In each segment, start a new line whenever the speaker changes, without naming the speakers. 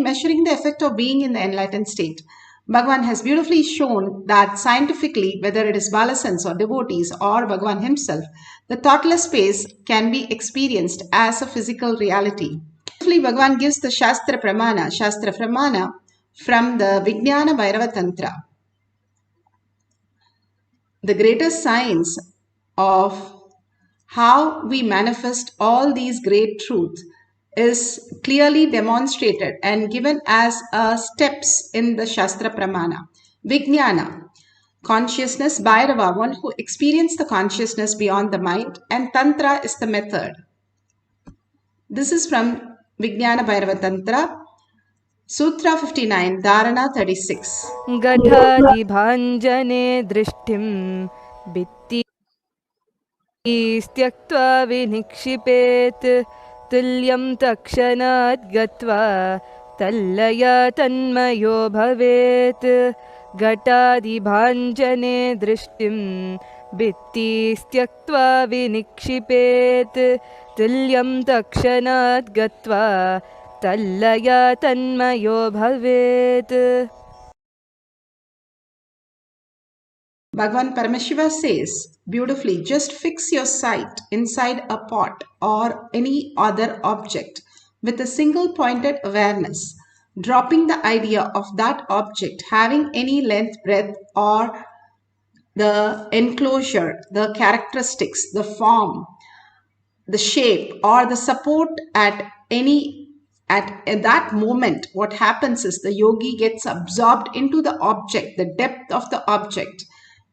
measuring the effect of being in the enlightened state. Bhagavan has beautifully shown that scientifically, whether it is Balasans or devotees or Bhagavan himself, the thoughtless space can be experienced as a physical reality. Beautifully, Bhagavan gives the Shastra Pramana from the Vijnana Bhairava Tantra. The greatest science of how we manifest all these great truths is clearly demonstrated and given as steps in the Shastra Pramana. Vijnana, consciousness, Bhairava, one who experienced the consciousness beyond the mind, and Tantra is the method. This is from Vijnana Bhairava Tantra, Sutra 59, Dharana 36.
Gatadibhanjane drishtim bitti त्यक्त्वा विनिक्षिपेत् तुल्यं तक्षणात् गत्वा तल्लया तन्मयो भवेत् घटादिभाञ्जने दृष्टिं भित्तिस्त्यक्त्वा विनिक्षिपेत् तुल्यं तक्षणात् गत्वा तल्लया तन्मयो भवेत्.
Bhagavan Paramashiva says beautifully, just fix your sight inside a pot or any other object with a single pointed awareness, dropping the idea of that object having any length, breadth, or the enclosure, the characteristics, the form, the shape, or the support at that moment. What happens is the yogi gets absorbed into the object, the depth of the object,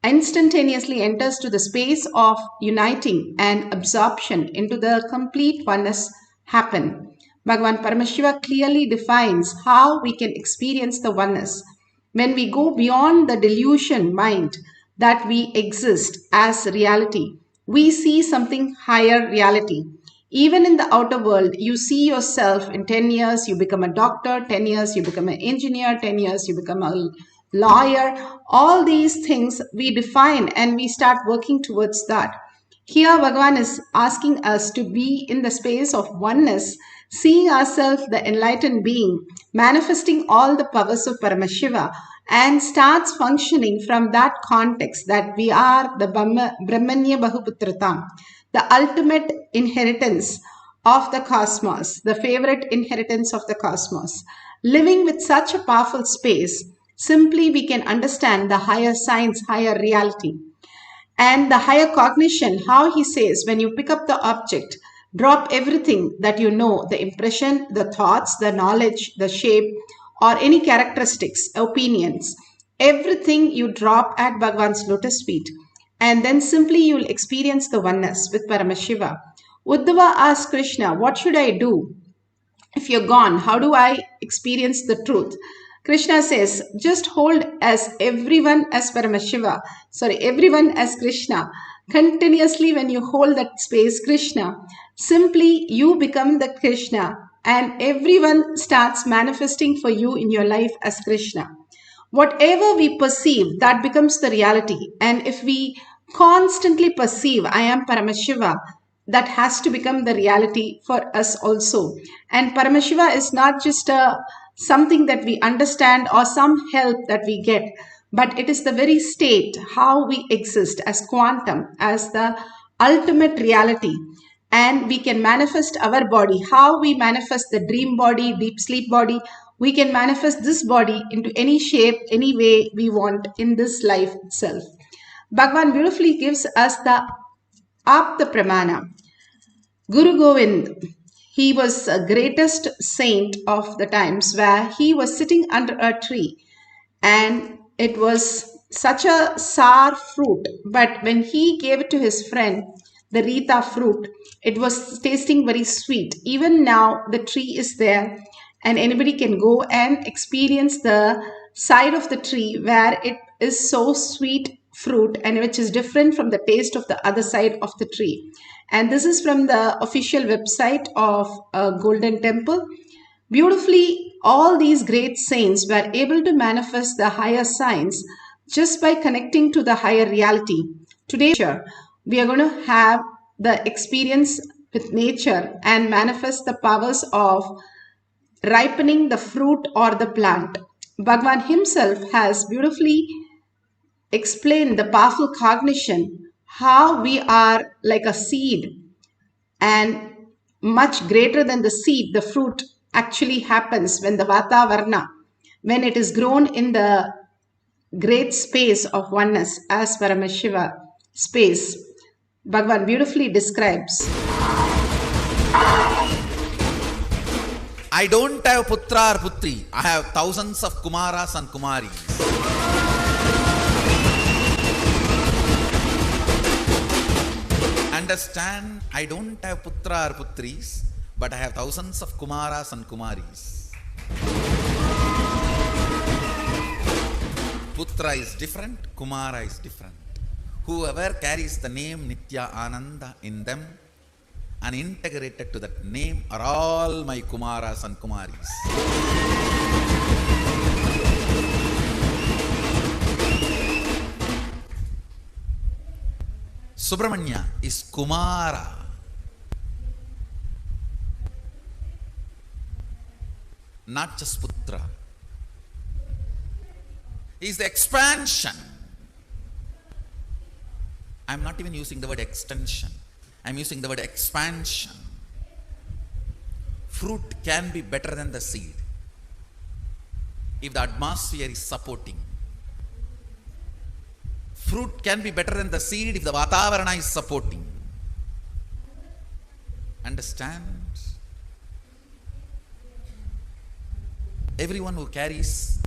instantaneously enters to the space of uniting and absorption into the complete oneness happen. Bhagavan Paramashiva clearly defines how we can experience the oneness. When we go beyond the delusion mind that we exist as reality, we see something higher reality. Even in the outer world, you see yourself in 10 years, you become a doctor, 10 years, you become an engineer, 10 years, you become a lawyer. All these things we define and we start working towards that. Here Bhagavan is asking us to be in the space of oneness, seeing ourselves the enlightened being, manifesting all the powers of Paramashiva, and starts functioning from that context that we are the Brahmanya Bahuputratam, the ultimate inheritance of the cosmos, the favorite inheritance of the cosmos. Living with such a powerful space, simply we can understand the higher science, higher reality, and the higher cognition. How he says, when you pick up the object, drop everything that you know, the impression, the thoughts, the knowledge, the shape, or any characteristics, opinions, everything you drop at Bhagavan's lotus feet, and then simply you will experience the oneness with Paramashiva. Uddhava asked Krishna, what should I do? If you're gone, how do I experience the truth? Krishna says, just hold as everyone as Paramashiva, everyone as Krishna. Continuously when you hold that space, Krishna, simply you become the Krishna and everyone starts manifesting for you in your life as Krishna. Whatever we perceive, that becomes the reality. And if we constantly perceive, I am Paramashiva, that has to become the reality for us also. And Paramashiva is not just something that we understand or some help that we get, but it is the very state, how we exist as quantum, as the ultimate reality. And we can manifest our body, how we manifest the dream body, deep sleep body. We can manifest this body into any shape, any way we want in this life itself. Bhagavan beautifully gives us the Apta Pramana. Guru Govind, he was the greatest saint of the times, where he was sitting under a tree and it was such a sour fruit, but when he gave it to his friend, the Rita fruit, it was tasting very sweet. Even now the tree is there and anybody can go and experience the side of the tree where it is so sweet fruit and which is different from the taste of the other side of the tree. And this is from the official website of Golden Temple. Beautifully, all these great saints were able to manifest the higher science just by connecting to the higher reality. Today, we are going to have the experience with nature and manifest the powers of ripening the fruit or the plant. Bhagwan himself has beautifully explained the powerful cognition, how we are like a seed, and much greater than the seed, the fruit actually happens when the Vatavarna, when it is grown in the great space of oneness as Paramashiva space. Bhagwan beautifully describes.
I don't have putra or putri. I have thousands of Kumaras and Kumaris. Understand, I don't have putra or putris, but I have thousands of Kumaras and Kumaris. Putra is different, Kumara is different. Whoever carries the name Nitya Ananda in them and integrated to that name are all my Kumaras and Kumaris. Subramanya is Kumara. Not just Putra. He is the expansion. I am not even using the word extension. I am using the word expansion. Fruit can be better than the seed if the atmosphere is supporting. Fruit can be better than the seed if the Vatavarana is supporting. Understand? Everyone who carries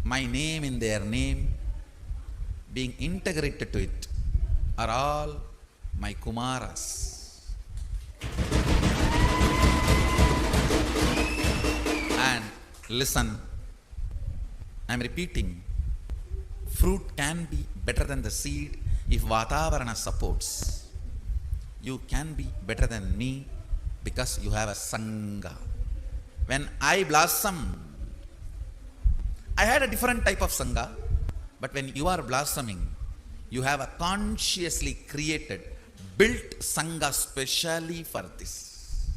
my name in their name, being integrated to it, are all my Kumaras. And listen, I am repeating, fruit can be better than the seed if Vatavarana supports. You can be better than me because you have a Sangha. When I blossom, I had a different type of Sangha, but when you are blossoming, you have a consciously created, built Sangha specially for this.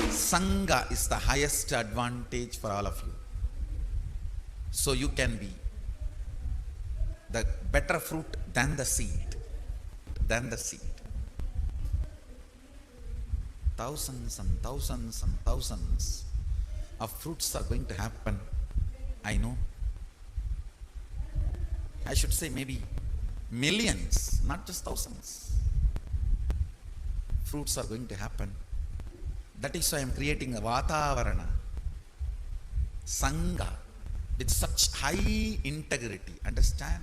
Sangha is the highest advantage for all of you. So you can be the better fruit than the seed. Than the seed. Thousands and thousands and thousands of fruits are going to happen. I know. I should say maybe millions, not just thousands. Fruits are going to happen. That is why I am creating a Vatavarana, Sangha, with such high integrity. Understand?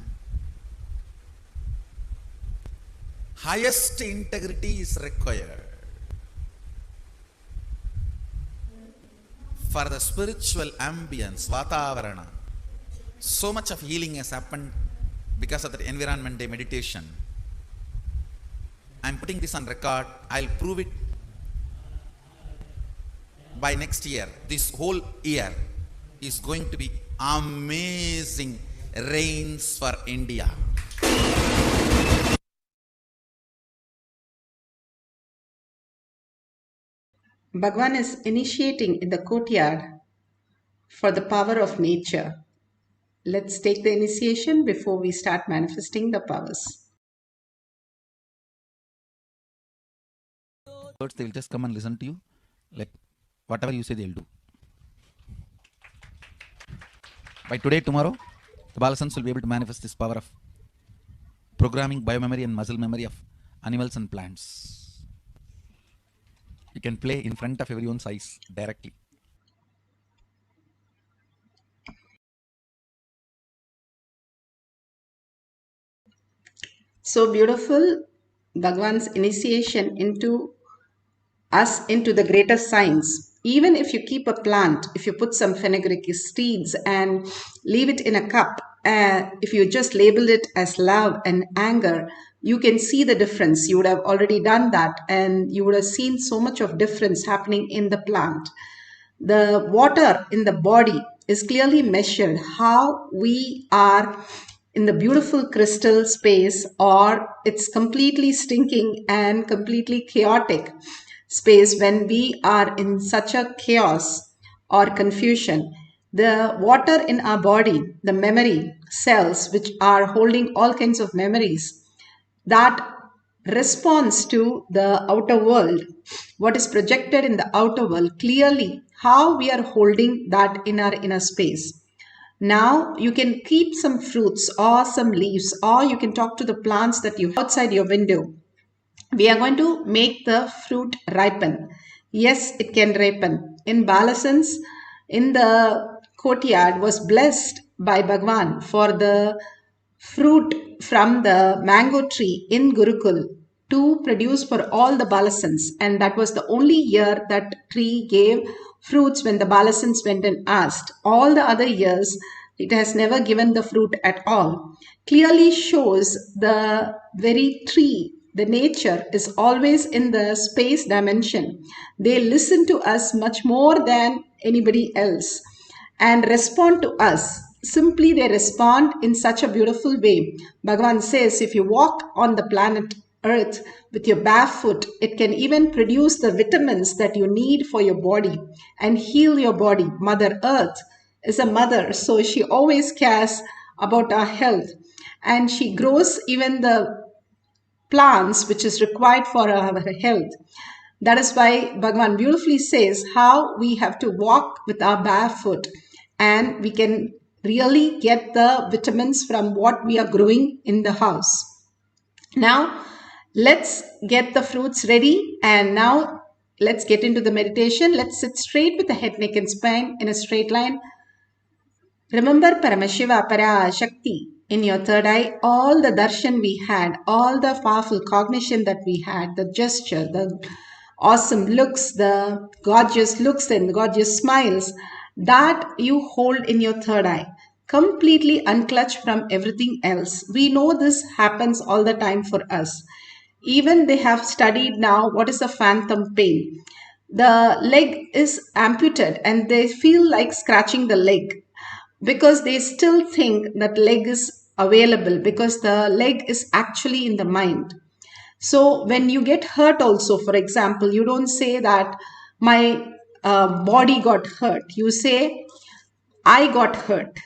Highest integrity is required for the spiritual ambience, Vatavarana. So much of healing has happened because of that Environment Day meditation. I am putting this on record. I will prove it by next year. This whole year is going to be amazing rains for India.
Bhagwan is initiating in the courtyard for the power of nature. Let's take the initiation before we start manifesting the powers.
They will just come and listen to you. Like whatever you say, they'll do. By today, tomorrow, the Balasans will be able to manifest this power of programming biomemory and muscle memory of animals and plants. You can play in front of everyone's eyes directly.
So beautiful, Bhagwan's initiation into us into the greater science. Even if you keep a plant, if you put some fenugreek seeds and leave it in a cup, if you just label it as love and anger, you can see the difference. You would have already done that and you would have seen so much of difference happening in the plant. The water in the body is clearly measured how we are in the beautiful crystal space or it's completely stinking and completely chaotic. space when we are in such a chaos or confusion. The water in our body, the memory cells, which are holding all kinds of memories, that responds to the outer world, what is projected in the outer world, clearly how we are holding that in our inner space. Now you can keep some fruits or some leaves, or you can talk to the plants that you have outside your window. We are going to make the fruit ripen. Yes, it can ripen. In Balasans, in the courtyard, was blessed by Bhagwan for the fruit from the mango tree in Gurukul to produce for all the Balasans. And that was the only year that tree gave fruits when the Balasans went and asked. All the other years, it has never given the fruit at all. Clearly shows the very tree, the nature is always in the space dimension. They listen to us much more than anybody else and respond to us. Simply they respond in such a beautiful way. Bhagavan says if you walk on the planet Earth with your bare foot, it can even produce the vitamins that you need for your body and heal your body. Mother Earth is a mother, so she always cares about our health, and she grows even the plants which is required for our health. That is why Bhagavan beautifully says how we have to walk with our bare foot, and we can really get the vitamins from what we are growing in the house. Now, let's get the fruits ready, and now let's get into the meditation. Let's sit straight with the head, neck and spine in a straight line. Remember Paramashiva, Parashakti in your third eye, all the darshan we had, all the powerful cognition that we had, the gesture, the awesome looks, the gorgeous looks and gorgeous smiles that you hold in your third eye, completely unclutched from everything else. We know this happens all the time for us. Even they have studied now what is a phantom pain. The leg is amputated and they feel like scratching the leg because they still think that leg is available because the leg is actually in the mind. So when you get hurt also, for example, you don't say that my body got hurt. You say I got hurt.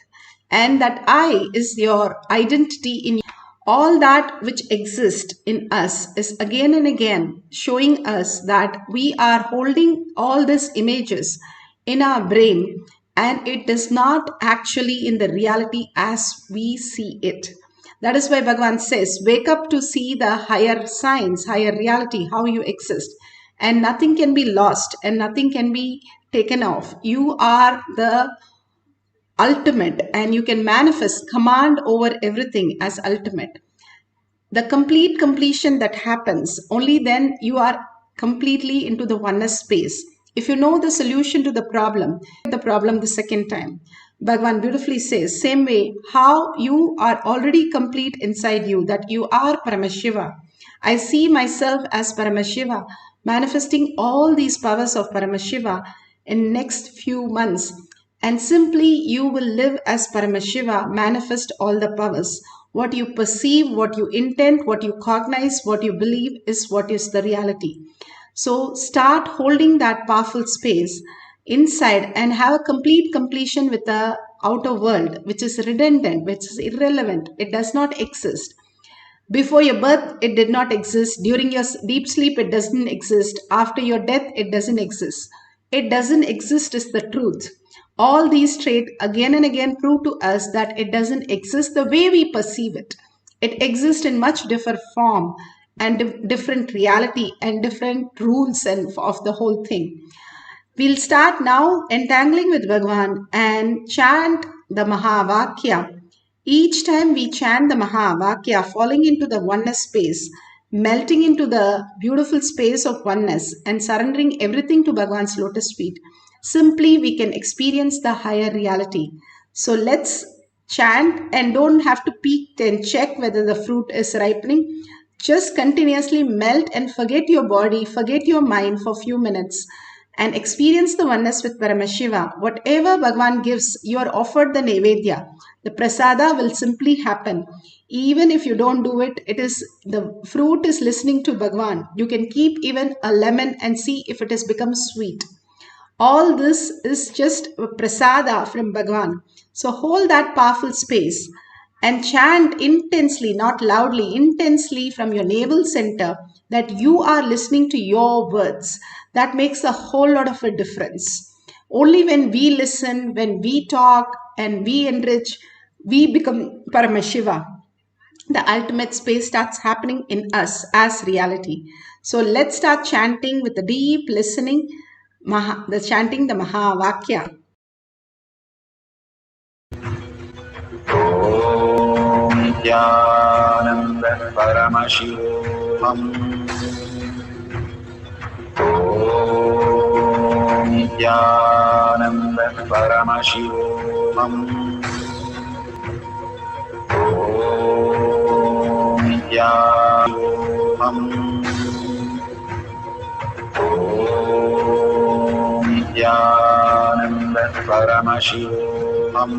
And that I is your identity in all that which exists in us is again and again showing us that we are holding all these images in our brain, and it is not actually in the reality as we see it. That is why Bhagavan says, wake up to see the higher science, higher reality, how you exist. And nothing can be lost and nothing can be taken off. You are the ultimate and you can manifest command over everything as ultimate. The complete completion that happens, only then you are completely into the oneness space. If you know the solution to the problem the second time. Bhagavan beautifully says, same way how you are already complete inside you, that you are Paramashiva. I see myself as Paramashiva, manifesting all these powers of Paramashiva in next few months. And simply you will live as Paramashiva, manifest all the powers. What you perceive, what you intend, what you cognize, what you believe is what is the reality. So start holding that powerful space inside and have a complete completion with the outer world, which is redundant, which is irrelevant. It does not exist. Before your birth, it did not exist. During your deep sleep, it doesn't exist. After your death, it doesn't exist. It doesn't exist is the truth. All these traits again and again prove to us that it doesn't exist the way we perceive it. It exists in much different form and different reality and different rules and of the whole thing. We'll start now entangling with Bhagavan and chant the Mahavakya. Each time we chant the Mahavakya, falling into the oneness space, melting into the beautiful space of oneness and surrendering everything to Bhagavan's lotus feet, simply we can experience the higher reality. So let's chant and don't have to peek and check whether the fruit is ripening. Just continuously melt and forget your body, forget your mind for a few minutes and experience the oneness with Paramashiva. Whatever Bhagavan gives, you are offered the Nevedya. The prasada will simply happen. Even if you don't do it, it is the fruit is listening to Bhagavan. You can keep even a lemon and see if it has become sweet. All this is just prasada from Bhagavan. So hold that powerful space and chant intensely, not loudly, intensely from your navel center that you are listening to your words. That makes a whole lot of a difference. Only when we listen, when we talk and we enrich, we become Paramashiva. The ultimate space starts happening in us as reality. So let's start chanting with a deep listening, the Mahavakya.
Om Nithyananda Paramashivoham. Om Nithyananda Paramashivoham. Om Nithyananda Om Nithyananda Paramashivoham.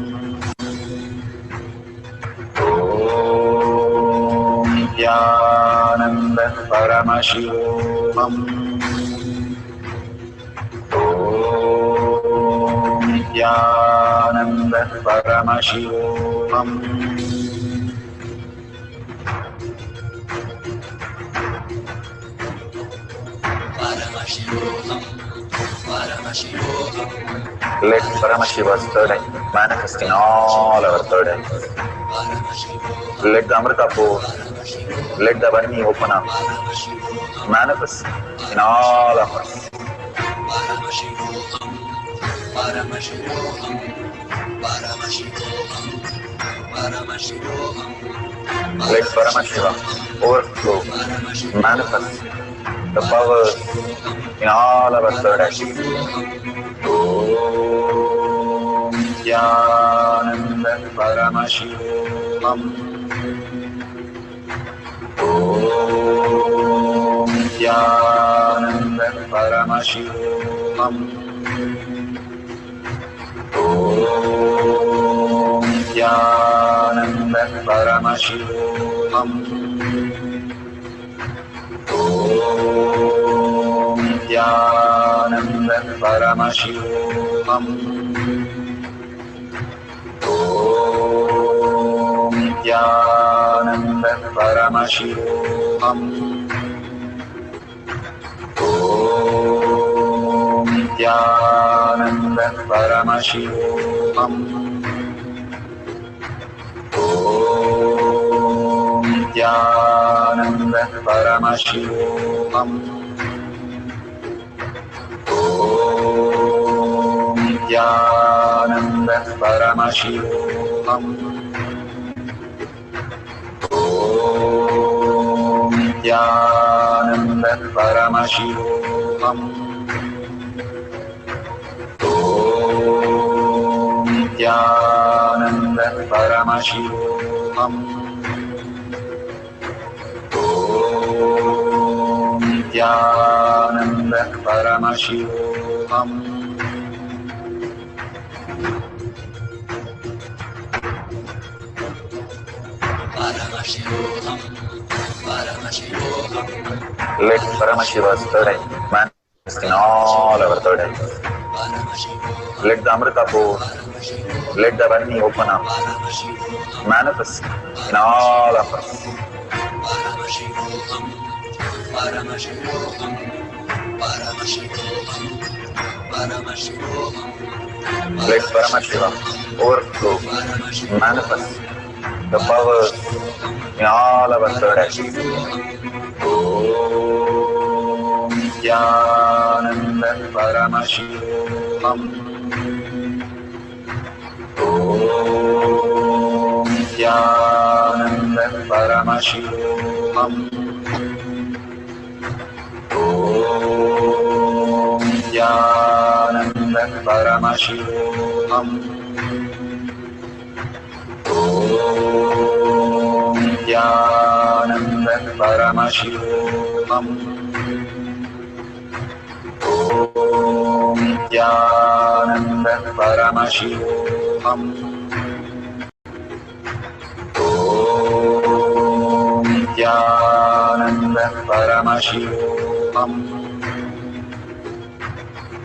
Om Nithyananda Paramashivoham. Om Nithyananda Paramashivoham. Let Paramashiva's third eye manifest in all our third eyes. Let the Amrita pour, let the Varni open up, manifest in all of us. Let Paramashiva overflow, manifest the powers in all our third eyes. Om Nithyananda Paramashivoham. Om Nithyananda Paramashivoham. Om Nithyananda Paramashivoham. Om Nithyananda Paramashivoham. Om Nithyananda Paramashivoham. Om Nithyananda Paramashivoham. Om Nithyananda Paramashivoham. Om Nithyananda Paramashivoham. Om Nithyananda Paramashivoham. Om Nithyananda Paramashivoham. Om Nithyananda Paramashivoham. Let Paramashiva's third eye manifest in all our third eyes. Let the Amrita pour, let the Varni open up, manifest in all of us. Let Paramashiva overflow, manifest the powers in all our third eyes. Om Nithyananda Paramashivoham. Om Nithyananda Paramashivoham. Om Nithyananda Paramashivoham. Om Nithyananda Paramashivoham. Om Nithyananda Paramashivoham. Om Nithyananda Paramashivoham.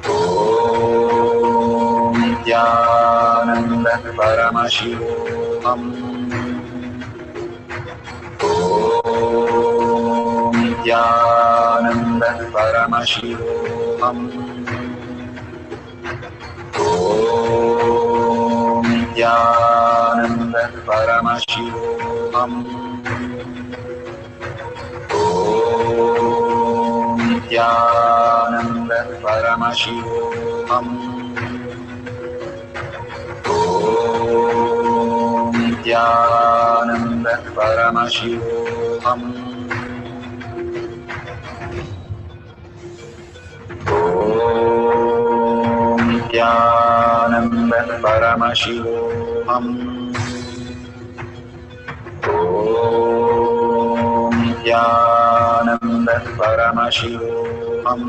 Om Nithyananda Paramashivoham. Om Nithyananda Paramashivoham. Om Nithyananda Paramashivoham. Om Nithyananda Paramashivoham. Om Nithyananda Paramashivoham. Om Nithyananda Paramashivoham. Om Nithyananda Paramashivoham. Om Nithyananda Paramashivoham.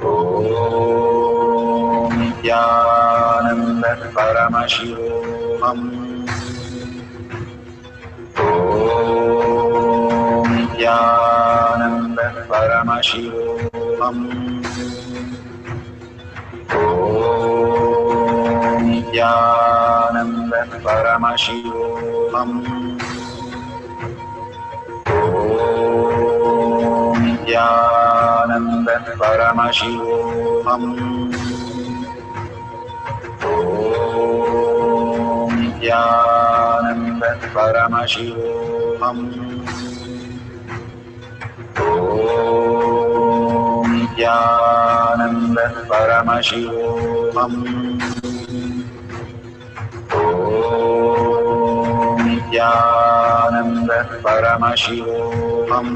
Om Nithyananda Paramashivoham. Om Nithyananda Paramashivoham. Om Nithyananda Paramashivoham. Om Nithyananda Paramashivoham. Om Nithyananda Paramashivoham. Om Nithyananda Paramashivoham.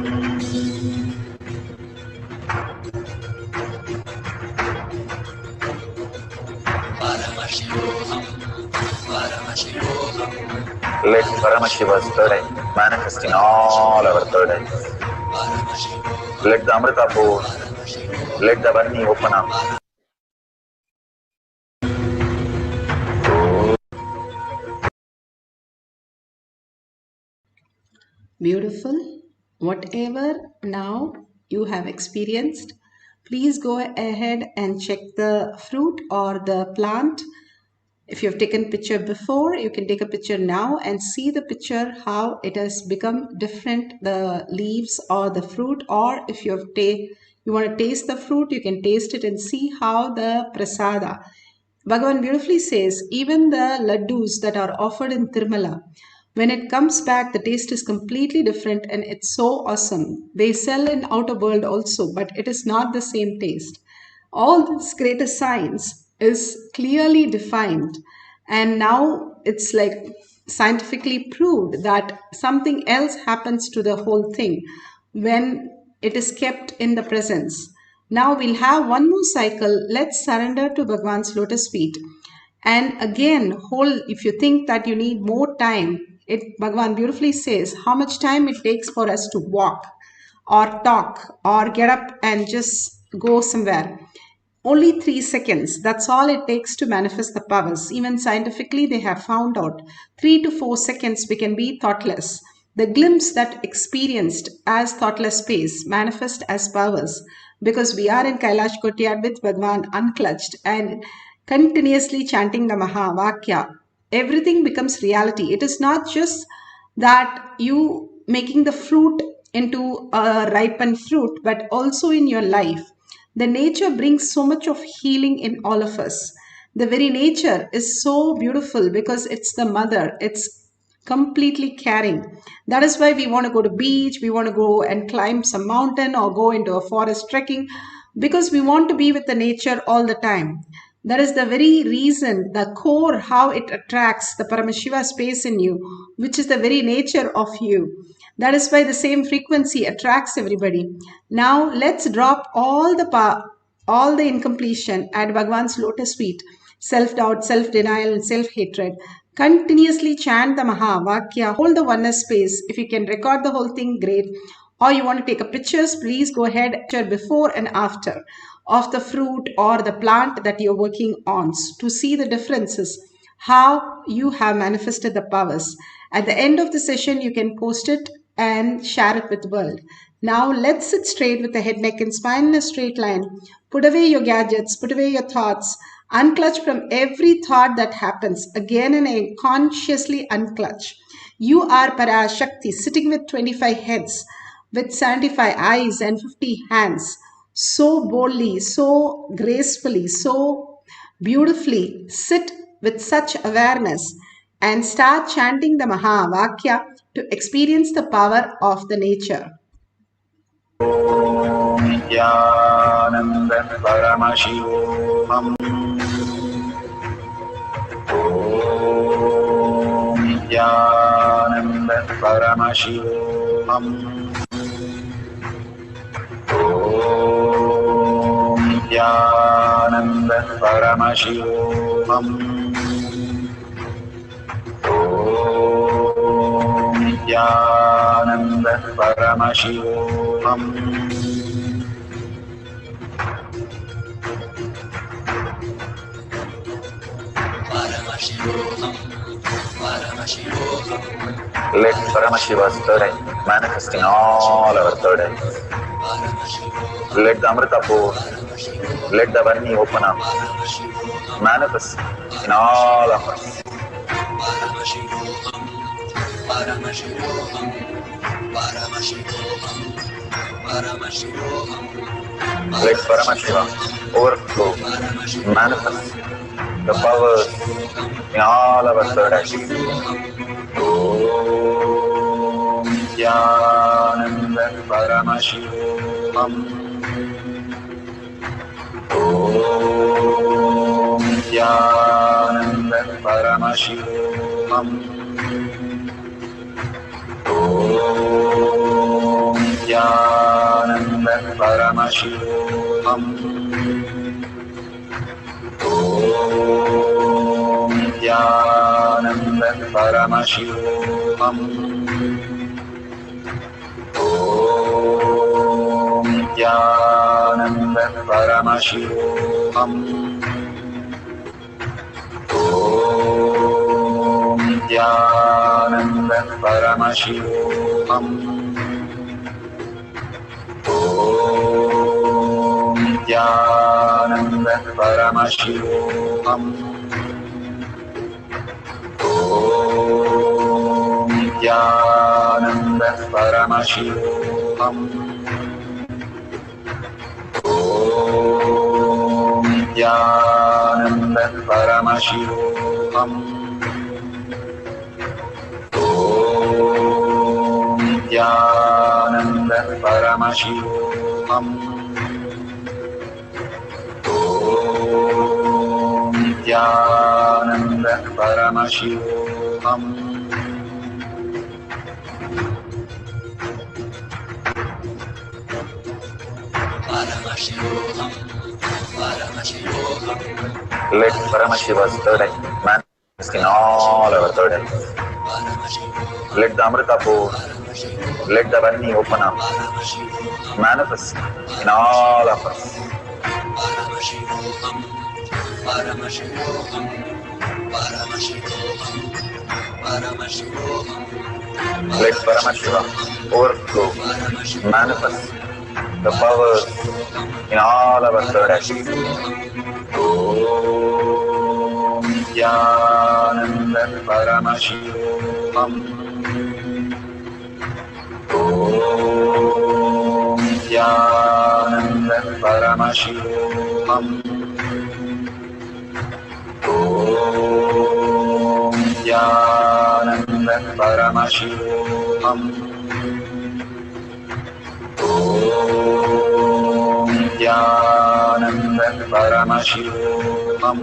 Let Paramashiva's third eye manifest in all our third eyes. Let the Amrita pour, let the Varni open up.
Beautiful. Whatever now you have experienced, please go ahead and check the fruit or the plant. If you have taken picture before, you can take a picture now and see the picture how it has become different, the leaves or the fruit. Or if you want to taste the fruit, you can taste it and see how the prasada. Bhagavan beautifully says, even the laddus that are offered in Tirumala, when it comes back, the taste is completely different and it's so awesome. They sell in outer world also, but it is not the same taste. All this greater science is clearly defined, and now it's like scientifically proved that something else happens to the whole thing when it is kept in the presence. Now we'll have one more cycle. Let's surrender to Bhagwan's lotus feet. And again, if you think that you need more time, Bhagwan beautifully says how much time it takes for us to walk or talk or get up and just go somewhere. Only 3 seconds. That's all it takes to manifest the powers. Even scientifically, they have found out 3 to 4 seconds we can be thoughtless. The glimpse that experienced as thoughtless space manifest as powers, because we are in Kailash Kotyad with Bhagwan unclutched and continuously chanting the Maha Vakya. Everything becomes reality. It is not just that you making the fruit into a ripened fruit, but also in your life. The nature brings so much of healing in all of us. The very nature is so beautiful because it's the mother. It's completely caring. That is why we want to go to beach, we want to go and climb some mountain or go into a forest trekking, because we want to be with the nature all the time. That is the very reason, the core, how it attracts the Paramashiva space in you, which is the very nature of you. That is why the same frequency attracts everybody. Now let's drop all the incompletion at Bhagwan's lotus feet. Self-doubt, self-denial, and self-hatred. Continuously chant the Maha Vakya. Hold the oneness space. If you can record the whole thing, great. Or you want to take a pictures, please go ahead, before and after. of the fruit or the plant that you're working on to see the differences, how you have manifested the powers. At the end of the session, you can post it and share it with the world. Now let's sit straight with the head, neck, and spine in a straight line. Put away your gadgets, put away your thoughts, unclutch from every thought that happens. Again and again, consciously unclutch. You are Parashakti, sitting with 25 heads, with 75 eyes and 50 hands. So boldly, so gracefully, so beautifully sit with such awareness and start chanting the Mahavakya to experience the power of the nature.
Nithyananda Paramashivoham. Nithyananda Paramashivoham. Nithyananda Paramashivoham. Nithyananda Paramashivoham. Let Paramashiva's third eye manifest in all our third eyes. Let the Amrita pour, let the Varni open up, manifest in all of us. Let Paramashiva overflow, manifest the powers in all our third eyes. Om Nithyananda Paramashivoham. Om Nithyananda Paramashivoham. Om Nithyananda Paramashivoham. Om Nithyananda Paramashivoham. Om Nithyananda Paramashivoham. Om Nithyananda Paramashivoham. Om Nithyananda Paramashivoham. Om Nithyananda Paramashivoham. Om Nithyananda Paramashivoham. Om Nithyananda Paramashivoham. Om Nithyananda Paramashivoham. Let Paramashiva's third eye manifest in all our third eyes. Let the Amrita pour, let the Varni open up, manifest in all of us. Let Paramashiva overflow, manifest the powers in all our third eyes. Om Nithyananda Paramashivoham. Om Nithyananda Paramashivoham. Om Nithyananda Paramashivoham. Om Nithyananda Paramashivoham.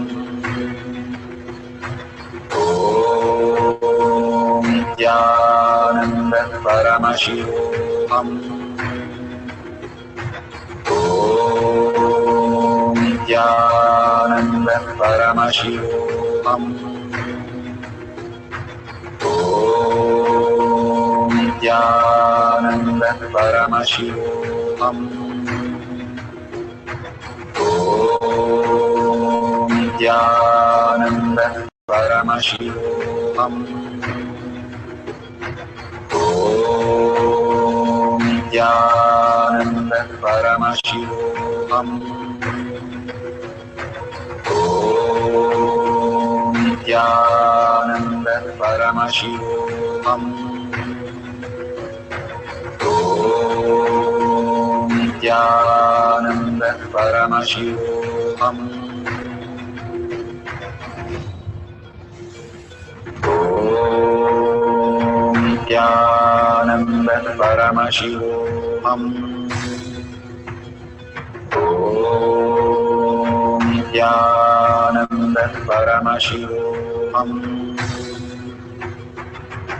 Om Nithyananda Paramashivoham. Om Nithyananda Paramashivoham. Om Nithyananda Paramashivoham. Nithyananda Paramashivoham. Om Nithyananda Paramashivoham. Om Nithyananda Paramashivoham. Om Nithyananda Paramashivoham. Om Nithyananda Paramashivoham. Om Nithyananda Paramashivoham.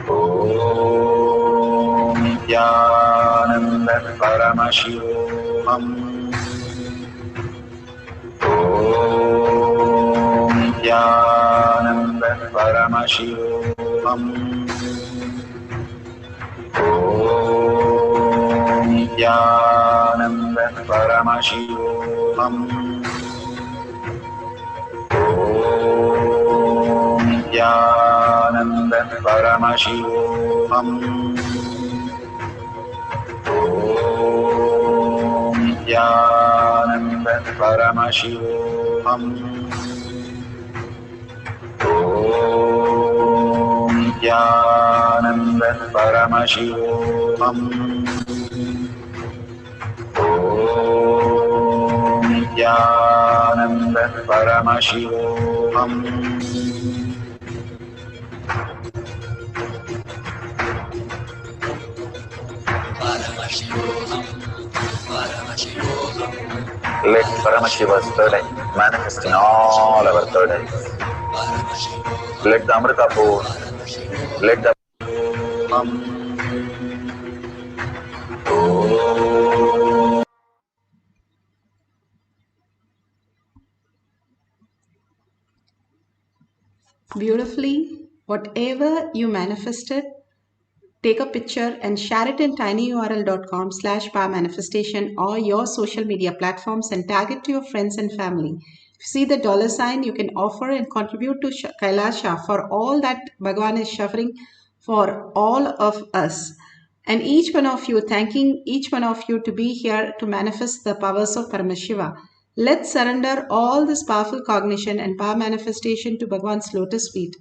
Om Nithyananda Paramashivoham. Om Nithyananda Paramashivoham. Om Nithyananda Paramashivoham. Om Nithyananda Paramashivoham. Om Nithyananda Paramashivoham. Om Nithyananda Paramashivoham. Om Nithyananda Paramashivoham. Let Paramashiva's third eye manifest in all our third eyes. Let the Amrita pour, let the
Beautifully, whatever you manifested, take a picture and share it in tinyurl.com/powermanifestation or your social media platforms and tag it to your friends and family. If you see the $sign, you can offer and contribute to Kailasha for all that Bhagavan is suffering for all of us. And each one of you, thanking each one of you to be here to manifest the powers of Paramashiva. Let's surrender all this powerful cognition and power manifestation to Bhagavan's lotus feet.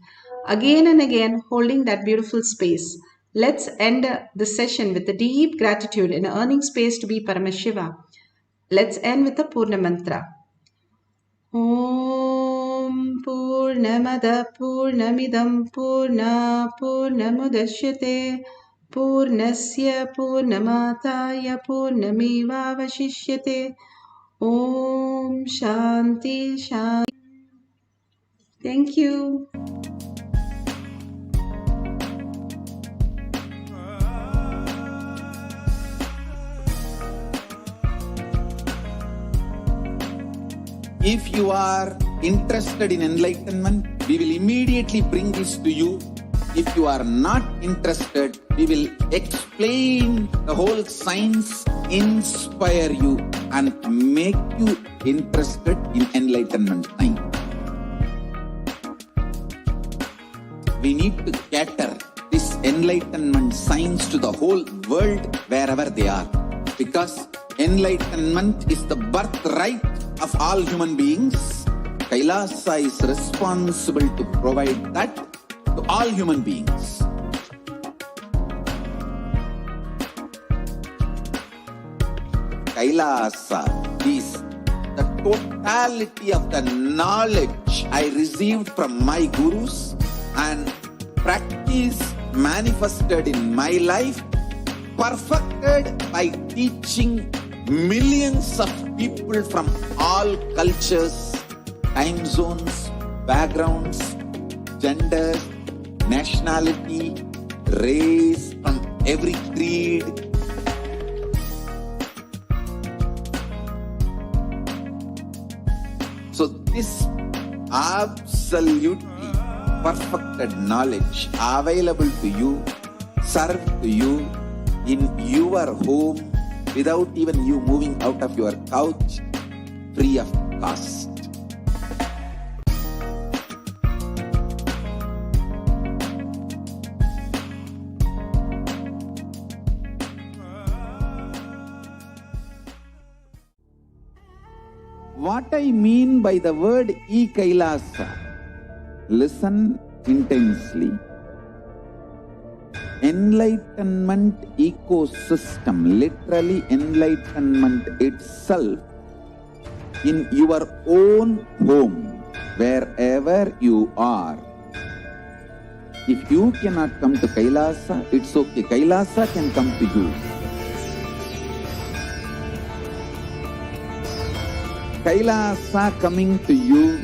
Again and again, holding that beautiful space. Let's end the session with the deep gratitude in earning space to be Paramashiva. Let's end with the Purna Mantra. Om Purnamada Purnamidam Purna Purnamudashyate Purnasya Purnamataya Purnamevavashishyate. Om Shanti Shanti. Thank you.
If you are interested in enlightenment, we will immediately bring this to you. If you are not interested, we will explain the whole science, inspire you and make you interested in enlightenment time. We need to cater this enlightenment science to the whole world wherever they are. Because enlightenment is the birthright of all human beings. Kailasa is responsible to provide that to all human beings. Kailasa is the totality of the knowledge I received from my gurus and practice manifested in my life, perfected by teaching millions of people from all cultures, time zones, backgrounds, genders, nationality, race, from every creed. So this absolutely perfected knowledge available to you, served to you in your home without even you moving out of your couch, free of cost.
I mean by the word e-Kailasa? Listen intensely. Enlightenment ecosystem, literally enlightenment itself, in your own home, wherever you are. If you cannot come to Kailasa, it's okay. Kailasa can come to you. Kailasa coming to you